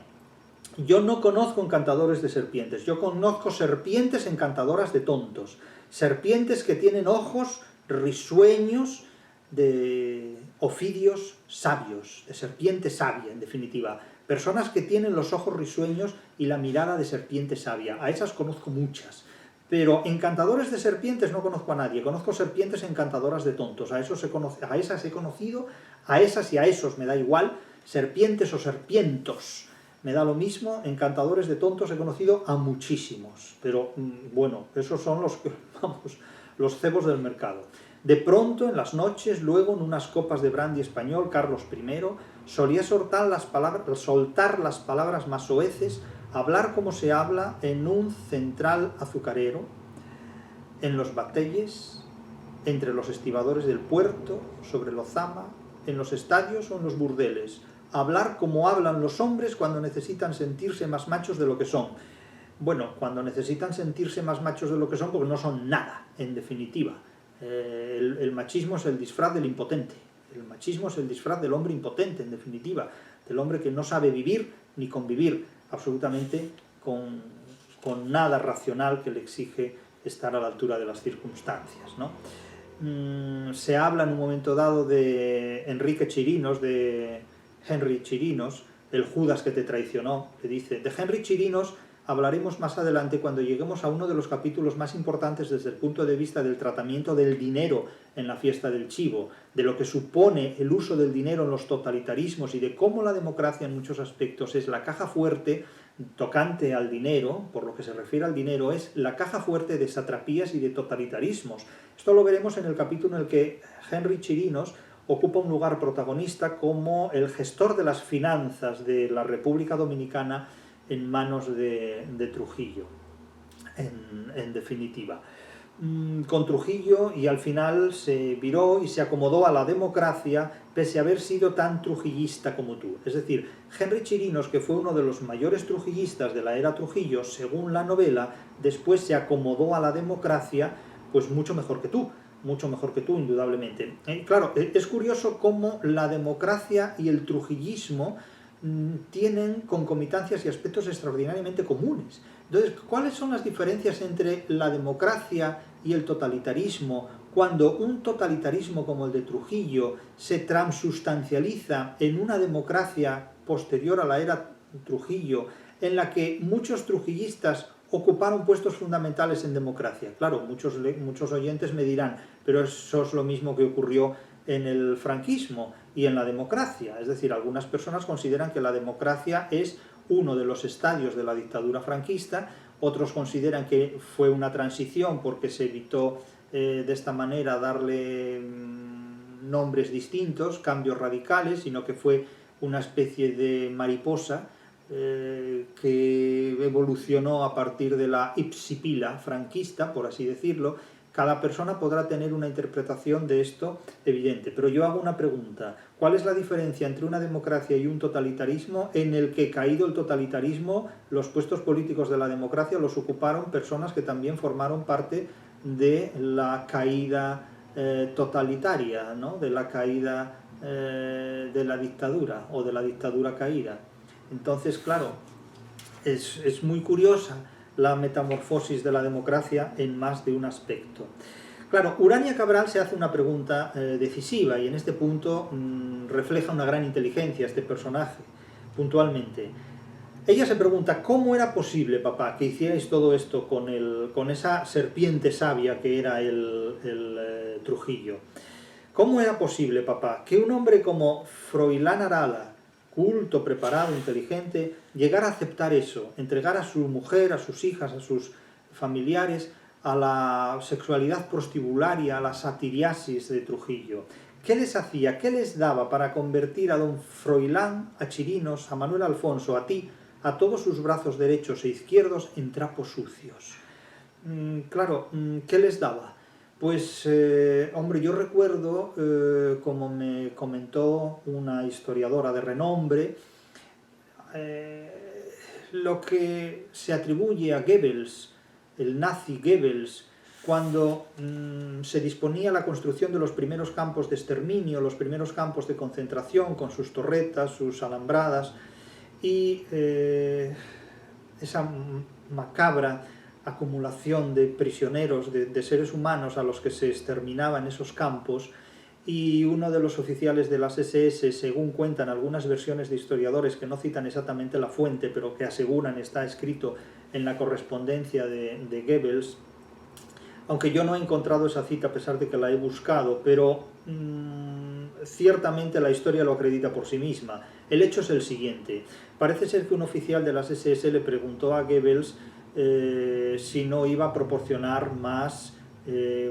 Yo no conozco encantadores de serpientes, yo conozco serpientes encantadoras de tontos, serpientes que tienen ojos risueños de ofidios sabios, de serpiente sabia, en definitiva. Personas que tienen los ojos risueños y la mirada de serpiente sabia. A esas conozco muchas. Pero encantadores de serpientes no conozco a nadie. Conozco serpientes encantadoras de tontos. A esas he conocido, a esas y a esos me da igual. Serpientes o serpientos, me da lo mismo. Encantadores de tontos he conocido a muchísimos. Pero bueno, esos son los cebos del mercado. De pronto, en las noches, luego en unas copas de brandy español, Carlos I solía soltar las palabras más soeces, hablar como se habla en un central azucarero, en los batelles, entre los estibadores del puerto, sobre Lozama, en los estadios o en los burdeles, hablar como hablan los hombres cuando necesitan sentirse más machos de lo que son. Bueno, cuando necesitan sentirse más machos de lo que son, porque no son nada, en definitiva. El machismo es el disfraz del impotente. El machismo es el disfraz del hombre impotente, en definitiva, del hombre que no sabe vivir ni convivir absolutamente con nada racional que le exige estar a la altura de las circunstancias, ¿no? Se habla en un momento dado de Enrique Chirinos, de Henry Chirinos, el Judas que te traicionó, que dice, de Henry Chirinos hablaremos más adelante cuando lleguemos a uno de los capítulos más importantes desde el punto de vista del tratamiento del dinero en la fiesta del chivo, de lo que supone el uso del dinero en los totalitarismos y de cómo la democracia en muchos aspectos es la caja fuerte tocante al dinero, por lo que se refiere al dinero, es la caja fuerte de satrapías y de totalitarismos. Esto lo veremos en el capítulo en el que Henry Chirinos ocupa un lugar protagonista como el gestor de las finanzas de la República Dominicana en manos de Trujillo, en definitiva. Con Trujillo, y al final se viró y se acomodó a la democracia pese a haber sido tan trujillista como tú. Es decir, Henry Chirinos, que fue uno de los mayores trujillistas de la era Trujillo, según la novela, después se acomodó a la democracia pues mucho mejor que tú. mucho mejor que tú, indudablemente. Claro, es curioso cómo la democracia y el trujillismo tienen concomitancias y aspectos extraordinariamente comunes. Entonces, ¿cuáles son las diferencias entre la democracia y el totalitarismo cuando un totalitarismo como el de Trujillo se transustancializa en una democracia posterior a la era Trujillo, en la que muchos trujillistas ocuparon puestos fundamentales en democracia? Claro, muchos oyentes me dirán, pero eso es lo mismo que ocurrió en el franquismo y en la democracia. Es decir, algunas personas consideran que la democracia es uno de los estadios de la dictadura franquista, otros consideran que fue una transición porque se evitó de esta manera darle nombres distintos, cambios radicales, sino que fue una especie de mariposa que evolucionó a partir de la ipsipila franquista, por así decirlo. Cada persona podrá tener una interpretación de esto evidente, pero yo hago una pregunta. ¿Cuál es la diferencia entre una democracia y un totalitarismo en el que, caído el totalitarismo, los puestos políticos de la democracia los ocuparon personas que también formaron parte de la caída totalitaria, ¿no? De la caída de la dictadura o de la dictadura caída? Entonces, claro, es muy curiosa la metamorfosis de la democracia en más de un aspecto. Claro, Urania Cabral se hace una pregunta decisiva y en este punto refleja una gran inteligencia este personaje, puntualmente. Ella se pregunta, ¿cómo era posible, papá, que hicierais todo esto con esa serpiente sabia que era el Trujillo? ¿Cómo era posible, papá, que un hombre como Froilán Arala, culto, preparado, inteligente, llegar a aceptar eso, entregar a su mujer, a sus hijas, a sus familiares, a la sexualidad prostibularia, a la satiriasis de Trujillo? ¿Qué les hacía? ¿Qué les daba para convertir a don Froilán, a Chirinos, a Manuel Alfonso, a ti, a todos sus brazos derechos e izquierdos en trapos sucios? Claro, ¿qué les daba? Pues, hombre, yo recuerdo, como me comentó una historiadora de renombre, lo que se atribuye a Goebbels, el nazi Goebbels, cuando se disponía la construcción de los primeros campos de exterminio, los primeros campos de concentración, con sus torretas, sus alambradas, y esa macabra acumulación de prisioneros, de seres humanos a los que se exterminaba en esos campos, y uno de los oficiales de las SS, según cuentan algunas versiones de historiadores que no citan exactamente la fuente, pero que aseguran está escrito en la correspondencia de Goebbels, aunque yo no he encontrado esa cita a pesar de que la he buscado, pero ciertamente la historia lo acredita por sí misma. El hecho es el siguiente. Parece ser que un oficial de las SS le preguntó a Goebbels si no iba a proporcionar más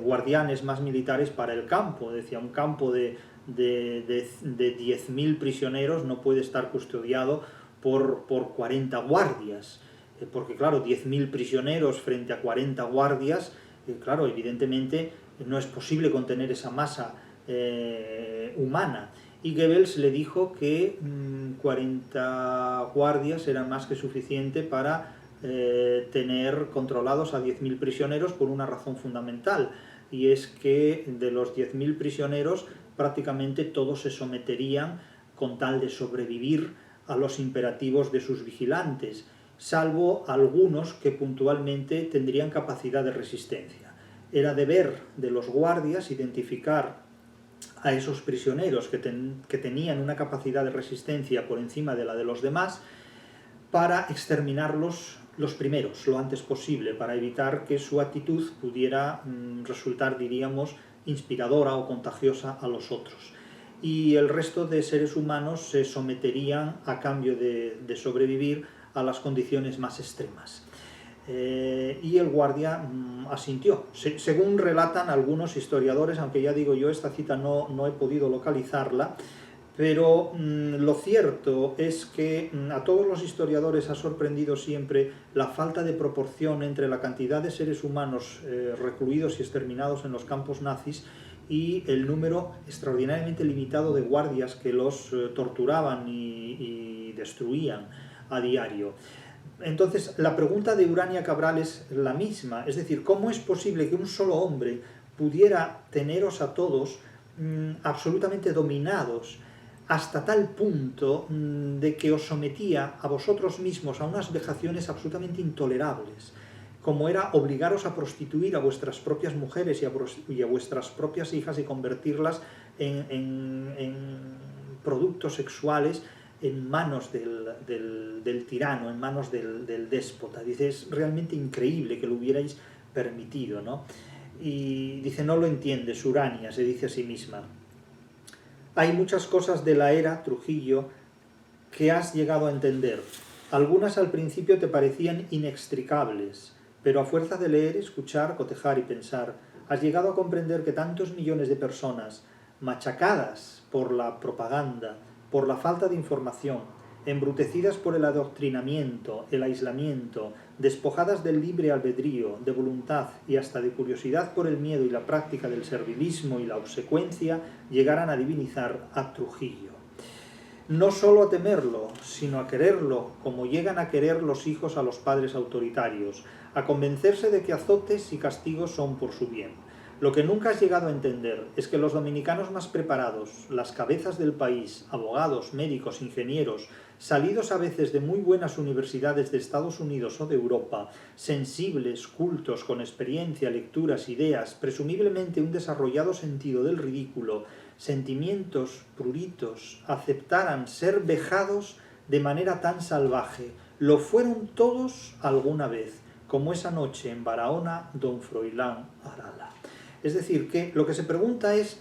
guardianes, más militares para el campo. Decía, un campo de 10.000 prisioneros no puede estar custodiado por 40 guardias, porque claro, 10.000 prisioneros frente a 40 guardias, claro, evidentemente no es posible contener esa masa humana. Y Goebbels le dijo que 40 guardias eran más que suficiente para tener controlados a 10.000 prisioneros por una razón fundamental, y es que de los 10.000 prisioneros prácticamente todos se someterían con tal de sobrevivir a los imperativos de sus vigilantes, salvo algunos que puntualmente tendrían capacidad de resistencia. Era deber de los guardias identificar a esos prisioneros que tenían una capacidad de resistencia por encima de la de los demás, para exterminarlos los primeros, lo antes posible, para evitar que su actitud pudiera resultar, diríamos, inspiradora o contagiosa a los otros. Y el resto de seres humanos se someterían, a cambio de sobrevivir, a las condiciones más extremas. Y el guardia asintió. Según relatan algunos historiadores, aunque ya digo yo, esta cita no he podido localizarla, pero lo cierto es que a todos los historiadores ha sorprendido siempre la falta de proporción entre la cantidad de seres humanos recluidos y exterminados en los campos nazis y el número extraordinariamente limitado de guardias que los torturaban y destruían a diario. Entonces, la pregunta de Urania Cabral es la misma, es decir, ¿cómo es posible que un solo hombre pudiera teneros a todos absolutamente dominados, hasta tal punto de que os sometía a vosotros mismos a unas vejaciones absolutamente intolerables, como era obligaros a prostituir a vuestras propias mujeres y a vuestras propias hijas y convertirlas en productos sexuales en manos del tirano, en manos del déspota. Dice, es realmente increíble que lo hubierais permitido, ¿no? Y dice, no lo entiendes, Urania, se dice a sí misma. Hay muchas cosas de la era, Trujillo, que has llegado a entender. Algunas al principio te parecían inextricables, pero a fuerza de leer, escuchar, cotejar y pensar, has llegado a comprender que tantos millones de personas, machacadas por la propaganda, por la falta de información, embrutecidas por el adoctrinamiento, el aislamiento, despojadas del libre albedrío, de voluntad y hasta de curiosidad por el miedo y la práctica del servilismo y la obsecuencia, llegaran a divinizar a Trujillo. No solo a temerlo, sino a quererlo, como llegan a querer los hijos a los padres autoritarios, a convencerse de que azotes y castigos son por su bien. Lo que nunca has llegado a entender es que los dominicanos más preparados, las cabezas del país, abogados, médicos, ingenieros, salidos a veces de muy buenas universidades de Estados Unidos o de Europa, sensibles, cultos, con experiencia, lecturas, ideas, presumiblemente un desarrollado sentido del ridículo, sentimientos pruritos, aceptaran ser vejados de manera tan salvaje. Lo fueron todos alguna vez, como esa noche en Barahona, don Froilán Arala. Es decir, que lo que se pregunta es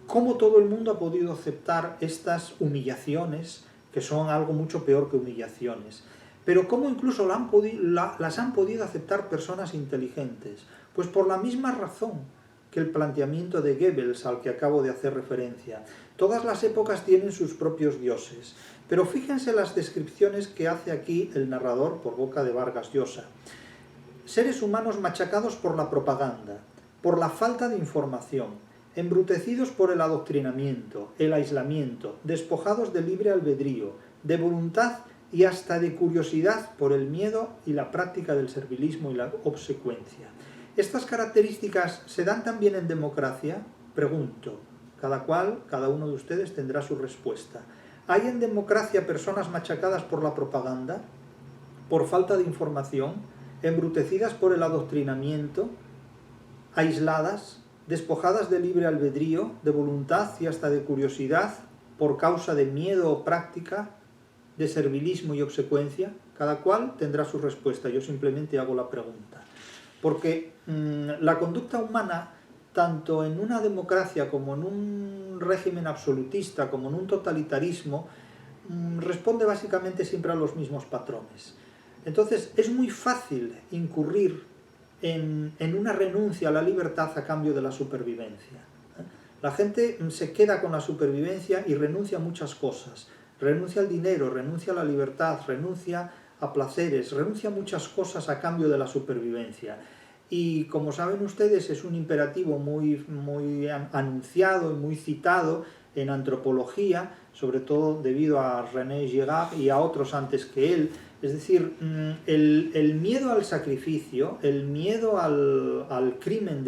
cómo todo el mundo ha podido aceptar estas humillaciones, que son algo mucho peor que humillaciones, pero cómo incluso las han podido aceptar personas inteligentes. Pues por la misma razón que el planteamiento de Goebbels al que acabo de hacer referencia. Todas las épocas tienen sus propios dioses, pero fíjense las descripciones que hace aquí el narrador por boca de Vargas Llosa. Seres humanos machacados por la propaganda, por la falta de información, embrutecidos por el adoctrinamiento, el aislamiento, despojados de libre albedrío, de voluntad y hasta de curiosidad por el miedo y la práctica del servilismo y la obsecuencia. ¿Estas características se dan también en democracia? Pregunto. Cada uno de ustedes tendrá su respuesta. ¿Hay en democracia personas machacadas por la propaganda, por falta de información, embrutecidas por el adoctrinamiento, aisladas, despojadas de libre albedrío, de voluntad y hasta de curiosidad, por causa de miedo o práctica, de servilismo y obsecuencia? Cada cual tendrá su respuesta, yo simplemente hago la pregunta. Porque la conducta humana, tanto en una democracia como en un régimen absolutista, como en un totalitarismo, responde básicamente siempre a los mismos patrones. Entonces es muy fácil incurrir en una renuncia a la libertad a cambio de la supervivencia. La gente se queda con la supervivencia y renuncia a muchas cosas. Renuncia al dinero, renuncia a la libertad, renuncia a placeres, renuncia a muchas cosas a cambio de la supervivencia. Y como saben ustedes, es un imperativo muy anunciado y muy citado en antropología, sobre todo debido a René Girard y a otros antes que él. Es decir, el miedo al sacrificio, el miedo al crimen,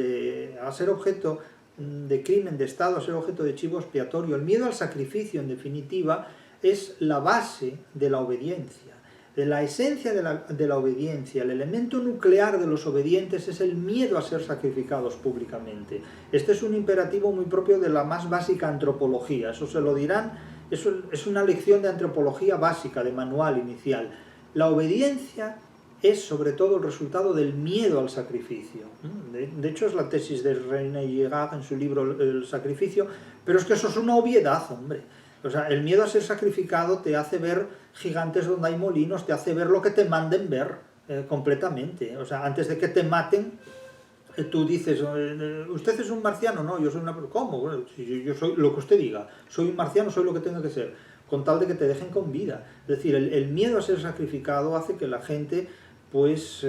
a ser objeto de crimen de Estado, a ser objeto de chivo expiatorio, el miedo al sacrificio, en definitiva, es la base de la obediencia. De la esencia de la obediencia, el elemento nuclear de los obedientes es el miedo a ser sacrificados públicamente. Este es un imperativo muy propio de la más básica antropología, eso se lo dirán, eso es una lección de antropología básica, de manual inicial. La obediencia es sobre todo el resultado del miedo al sacrificio. De hecho es la tesis de René Girard en su libro El sacrificio, pero es que eso es una obviedad, hombre. O sea, el miedo a ser sacrificado te hace ver gigantes donde hay molinos, te hace ver lo que te manden ver completamente. O sea, antes de que te maten, tú dices, ¿usted es un marciano? No, yo soy una... ¿Cómo? Bueno, si yo soy lo que usted diga, soy un marciano, soy lo que tenga que ser, con tal de que te dejen con vida. Es decir, el miedo a ser sacrificado hace que la gente pues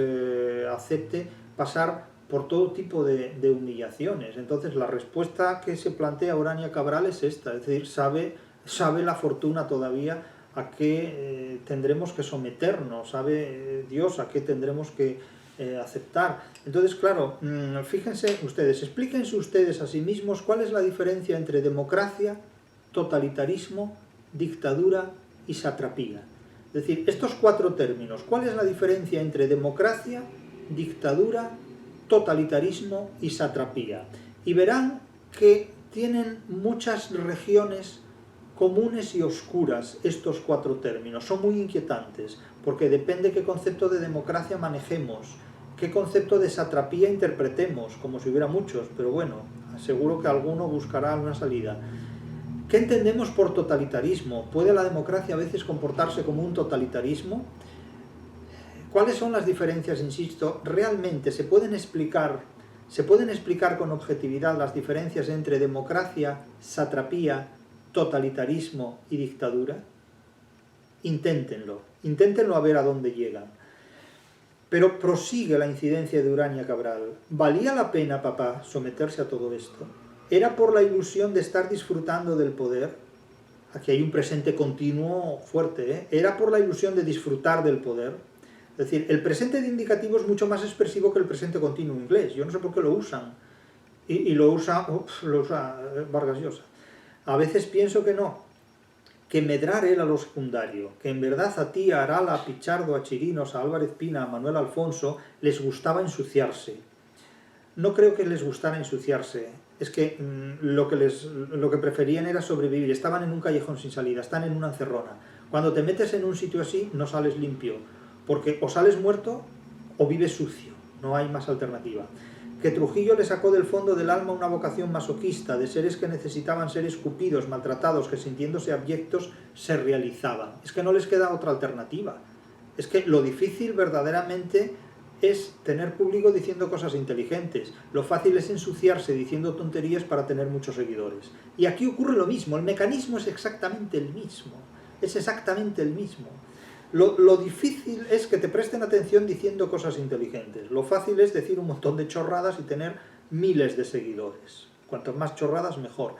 acepte pasar por todo tipo de humillaciones. Entonces la respuesta que se plantea Urania Cabral es esta, es decir, sabe la fortuna todavía a qué tendremos que someternos, sabe Dios a qué tendremos que aceptar. Entonces, claro, fíjense ustedes, explíquense ustedes a sí mismos cuál es la diferencia entre democracia, totalitarismo, dictadura y satrapía. Es decir, estos 4 términos, ¿cuál es la diferencia entre democracia, dictadura, totalitarismo y satrapía? Y verán que tienen muchas regiones comunes y oscuras estos 4 términos. Son muy inquietantes, porque depende qué concepto de democracia manejemos, qué concepto de satrapía interpretemos, como si hubiera muchos, pero bueno, seguro que alguno buscará una salida. ¿Qué entendemos por totalitarismo? ¿Puede la democracia a veces comportarse como un totalitarismo? ¿Cuáles son las diferencias, insisto? ¿Realmente se pueden explicar con objetividad las diferencias entre democracia, satrapía, totalitarismo y dictadura? Inténtenlo a ver a dónde llegan. Pero prosigue la incidencia de Urania Cabral. ¿Valía la pena, papá, someterse a todo esto? ¿Era por la ilusión de estar disfrutando del poder? Aquí hay un presente continuo fuerte, ¿eh? ¿Era por la ilusión de disfrutar del poder? Es decir, el presente de indicativo es mucho más expresivo que el presente continuo inglés. Yo no sé por qué lo usan. Y lo usa Vargas Llosa. A veces pienso que no, que medrar él a lo secundario, que en verdad a ti, a Arala, a Pichardo, a Chirinos, a Álvarez Pina, a Manuel Alfonso, les gustaba ensuciarse. No creo que les gustara ensuciarse, es que lo que preferían era sobrevivir, estaban en un callejón sin salida, están en una encerrona. Cuando te metes en un sitio así, no sales limpio, porque o sales muerto o vives sucio, no hay más alternativa. Que Trujillo le sacó del fondo del alma una vocación masoquista, de seres que necesitaban ser escupidos, maltratados, que sintiéndose abyectos se realizaban. Es que no les queda otra alternativa. Es que lo difícil verdaderamente es tener público diciendo cosas inteligentes. Lo fácil es ensuciarse diciendo tonterías para tener muchos seguidores. Y aquí ocurre lo mismo, el mecanismo es exactamente el mismo. Es exactamente el mismo. Lo difícil es que te presten atención diciendo cosas inteligentes. Lo fácil es decir un montón de chorradas y tener miles de seguidores. Cuantas más chorradas, mejor.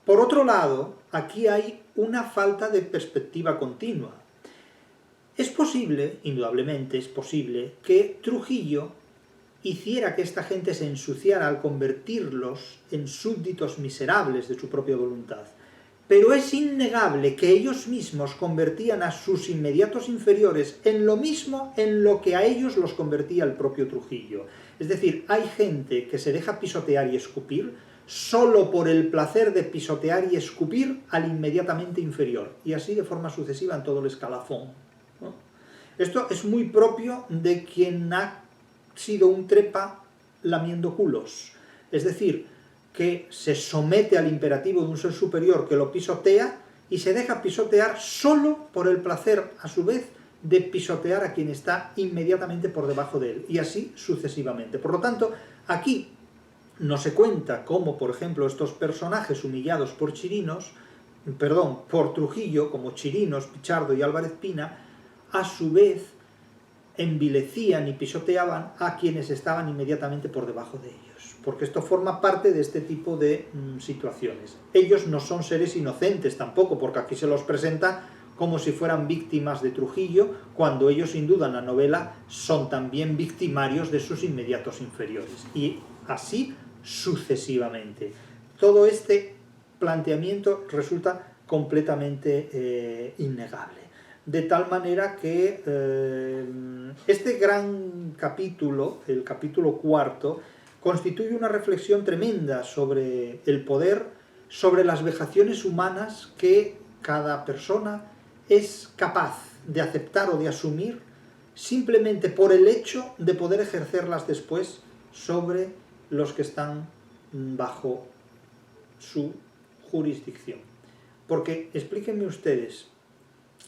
Por otro lado, aquí hay una falta de perspectiva continua. Es posible, indudablemente es posible, que Trujillo hiciera que esta gente se ensuciara al convertirlos en súbditos miserables de su propia voluntad. Pero es innegable que ellos mismos convertían a sus inmediatos inferiores en lo mismo en lo que a ellos los convertía el propio Trujillo. Es decir, hay gente que se deja pisotear y escupir solo por el placer de pisotear y escupir al inmediatamente inferior, y así de forma sucesiva en todo el escalafón, ¿no? Esto es muy propio de quien ha sido un trepa lamiendo culos, es decir, que se somete al imperativo de un ser superior que lo pisotea y se deja pisotear solo por el placer, a su vez, de pisotear a quien está inmediatamente por debajo de él, y así sucesivamente. Por lo tanto, aquí no se cuenta cómo, por ejemplo, estos personajes humillados por por Trujillo, como Chirinos, Pichardo y Álvarez Pina, a su vez envilecían y pisoteaban a quienes estaban inmediatamente por debajo de ellos, porque esto forma parte de este tipo de situaciones. Ellos no son seres inocentes tampoco, porque aquí se los presenta como si fueran víctimas de Trujillo, cuando ellos sin duda en la novela son también victimarios de sus inmediatos inferiores, y así sucesivamente. Todo este planteamiento resulta completamente innegable. De tal manera que este gran capítulo, el capítulo 4, constituye una reflexión tremenda sobre el poder, sobre las vejaciones humanas que cada persona es capaz de aceptar o de asumir simplemente por el hecho de poder ejercerlas después sobre los que están bajo su jurisdicción. Porque explíquenme ustedes,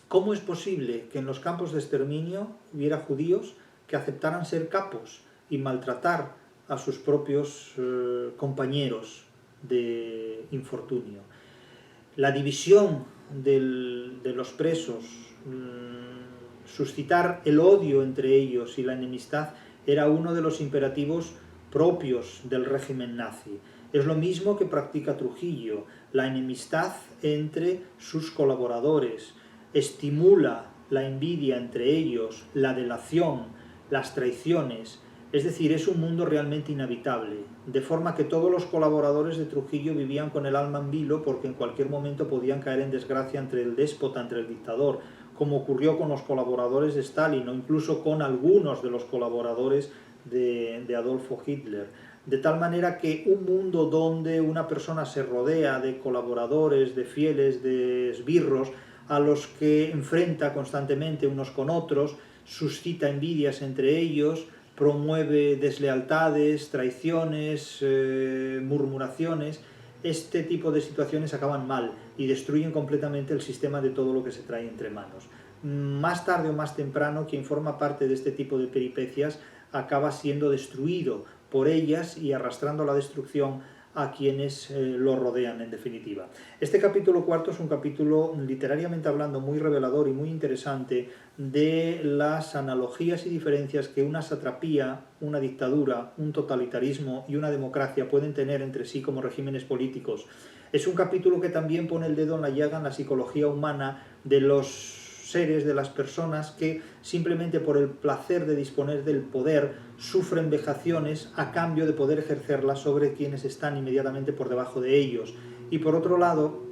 ¿cómo es posible que en los campos de exterminio hubiera judíos que aceptaran ser capos y maltratar a sus propios compañeros de infortunio? La división de los presos, suscitar el odio entre ellos y la enemistad era uno de los imperativos propios del régimen nazi. Es lo mismo que practica Trujillo, la enemistad entre sus colaboradores, estimula la envidia entre ellos, la delación, las traiciones. Es decir, es un mundo realmente inhabitable, de forma que todos los colaboradores de Trujillo vivían con el alma en vilo porque en cualquier momento podían caer en desgracia entre el déspota, entre el dictador, como ocurrió con los colaboradores de Stalin o incluso con algunos de los colaboradores de Adolfo Hitler. De tal manera que un mundo donde una persona se rodea de colaboradores, de fieles, de esbirros, a los que enfrenta constantemente unos con otros, suscita envidias entre ellos, promueve deslealtades, traiciones, murmuraciones. Este tipo de situaciones acaban mal y destruyen completamente el sistema de todo lo que se trae entre manos. Más tarde o más temprano, quien forma parte de este tipo de peripecias acaba siendo destruido por ellas y arrastrando la destrucción a quienes lo rodean, en definitiva. Este capítulo cuarto es un capítulo, literariamente hablando, muy revelador y muy interesante de las analogías y diferencias que una satrapía, una dictadura, un totalitarismo y una democracia pueden tener entre sí como regímenes políticos. Es un capítulo que también pone el dedo en la llaga en la psicología humana de los seres, de las personas que simplemente por el placer de disponer del poder sufren vejaciones a cambio de poder ejercerlas sobre quienes están inmediatamente por debajo de ellos. Y por otro lado,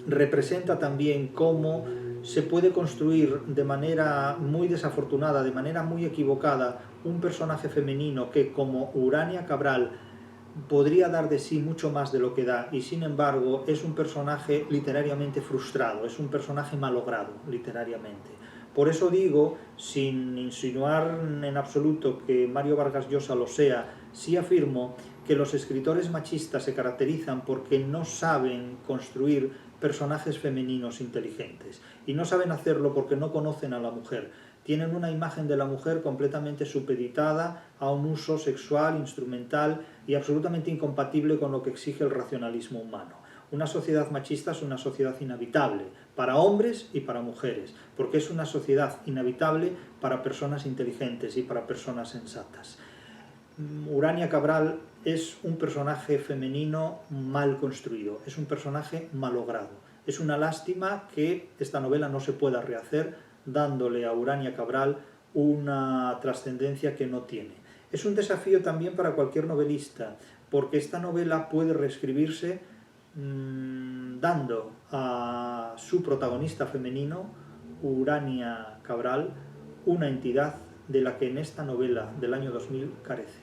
representa también cómo se puede construir de manera muy desafortunada, de manera muy equivocada, un personaje femenino que, como Urania Cabral, podría dar de sí mucho más de lo que da y sin embargo es un personaje literariamente frustrado, es un personaje malogrado literariamente. Por eso digo, sin insinuar en absoluto que Mario Vargas Llosa lo sea, sí afirmo que los escritores machistas se caracterizan porque no saben construir personajes femeninos inteligentes y no saben hacerlo porque no conocen a la mujer. Tienen una imagen de la mujer completamente supeditada a un uso sexual, instrumental y absolutamente incompatible con lo que exige el racionalismo humano. Una sociedad machista es una sociedad inhabitable para hombres y para mujeres, porque es una sociedad inhabitable para personas inteligentes y para personas sensatas. Urania Cabral es un personaje femenino mal construido, es un personaje malogrado. Es una lástima que esta novela no se pueda rehacer dándole a Urania Cabral una trascendencia que no tiene. Es un desafío también para cualquier novelista, porque esta novela puede reescribirse dando a su protagonista femenino, Urania Cabral, una entidad de la que en esta novela del año 2000 carece.